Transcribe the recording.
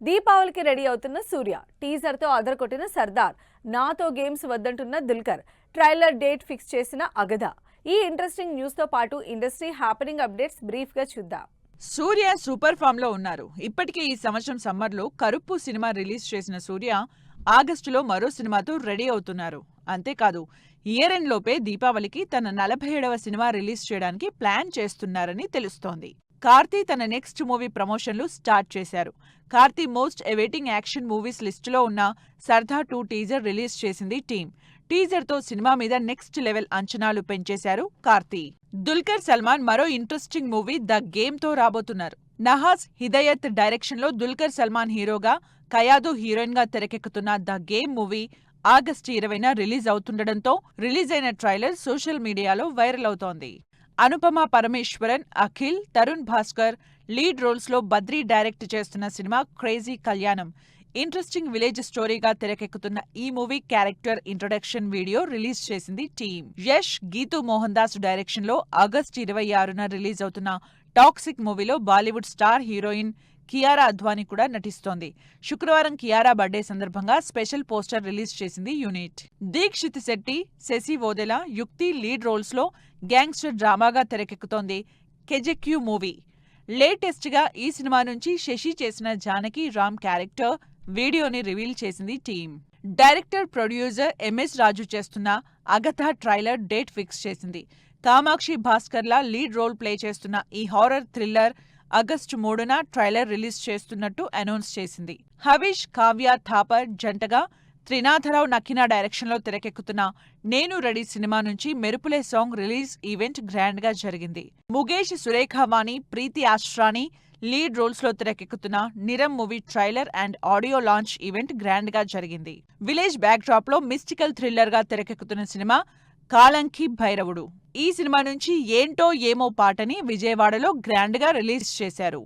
దీపావళికి రెడీ అవుతున్న సూర్య, టీజర్తో అదరకొట్టిన సర్దార్, నాతో గేమ్స్ వద్దంటున్న దుల్కర్, ట్రైలర్ డేట్ ఫిక్స్ చేసిన అగధ. ఈ ఇంట్రెస్టింగ్ న్యూస్తో పాటు ఇండస్ట్రీ హ్యాపెనింగ్ అప్డేట్స్ బ్రీఫ్గా చూద్దాం. సూర్య సూపర్ ఫామ్ లో ఉన్నారు. ఇప్పటికే ఈ సంవత్సరం సమ్మర్లో కరుప్పు సినిమా రిలీజ్ చేసిన సూర్య ఆగస్టులో మరో సినిమాతో రెడీ అవుతున్నారు. అంతేకాదు, ఇయర్ ఎండ్ లోపే దీపావళికి తన 47వ సినిమా రిలీజ్ చేయడానికి ప్లాన్ చేస్తున్నారని తెలుస్తోంది. కార్తీ తన నెక్స్ట్ మూవీ ప్రమోషన్లు స్టార్ట్ చేశారు. Karthi most awaiting action movies లిస్టులో ఉన్న సర్దార్ 2 టీజర్ రిలీజ్ చేసింది టీం. టీజర్తో సినిమా మీద నెక్స్ట్ లెవెల్ అంచనాలు పెంచేశారు కార్తీ. దుల్కర్ సల్మాన్ మరో ఇంట్రెస్టింగ్ మూవీ ద గేమ్ తో రాబోతున్నారు. నహాజ్ హిదయత్ డైరెక్షన్ లో దుల్కర్ సల్మాన్ హీరోగా, కయాదు హీరోయిన్ గా తెరకెక్కుతున్న ద గేమ్ మూవీ ఆగస్టు 20న రిలీజ్ అవుతుండటంతో రిలీజ్ అయిన ట్రైలర్ సోషల్ మీడియాలో వైరల్ అవుతోంది. అనుపమ పరమేశ్వరన్, అఖిల్, తరుణ్ భాస్కర్ లీడ్ రోల్స్ లో బద్రీ డైరెక్ట్ చేస్తున్న సినిమా క్రేజీ కళ్యాణం. ఇంట్రెస్టింగ్ విలేజ్ స్టోరీగా తెరకెక్కుతున్న ఈ movie character introduction video release చేసింది టీం. యష్, గీతూ మోహన్ దాస్ డైరెక్షన్ లో ఆగస్టు 26న రిలీజ్ అవుతున్న టాక్సిక్ మూవీలో Bollywood star heroine Kiara Advani కూడా నటిస్తోంది. శుక్రవారం కియారా బర్త్డే సందర్భంగా స్పెషల్ పోస్టర్ రిలీజ్ చేసింది unit. Dheekshith Shetty, Sashi Vodela, Yukthi lead roles లో గ్యాంగ్స్టర్ డ్రామాగా తెరకెక్కుతోంది కెజెక్యూ మూవీ. లేటెస్ట్ గా ఈ సినిమా నుంచి శశి చేసిన జానకి రామ్ క్యారెక్టర్ వీడియోని రివీల్ చేసింది team. Director, producer MS Raju చేస్తున్న అగధ ట్రైలర్ డేట్ ఫిక్స్ చేసింది. Kamakshi Bhaskarla lead role play చేస్తున్న ఈ హారర్ థ్రిల్లర్ ఆగస్టు 3న ట్రైలర్ రిలీజ్ చేస్తున్నట్టు అనౌన్స్ చేసింది. హవిష్, కావ్య థాపర్ జంటగా త్రినాథరావు నక్కిన డైరెక్షన్లో తెరకెక్కుతున్న నేను రెడీ సినిమా నుంచి మెరుపులే సాంగ్ రిలీజ్ ఈవెంట్ గ్రాండ్ గా జరిగింది. ముగేష్, సురేఖావాణి, ప్రీతి ఆశ్రాని లీడ్ రోల్స్ లో తెరకెక్కుతున్న Niram movie trailer and audio launch event grand గా జరిగింది. విలేజ్ బ్యాక్ డ్రాప్ లో మిస్టికల్ థ్రిల్లర్ గా తెరకెక్కుతున్న సినిమా కాలంకి భైరవుడు. ఈ సినిమా నుంచి ఏంటో ఏమో పాటని విజయవాడలో గ్రాండ్ గా రిలీజ్ చేశారు.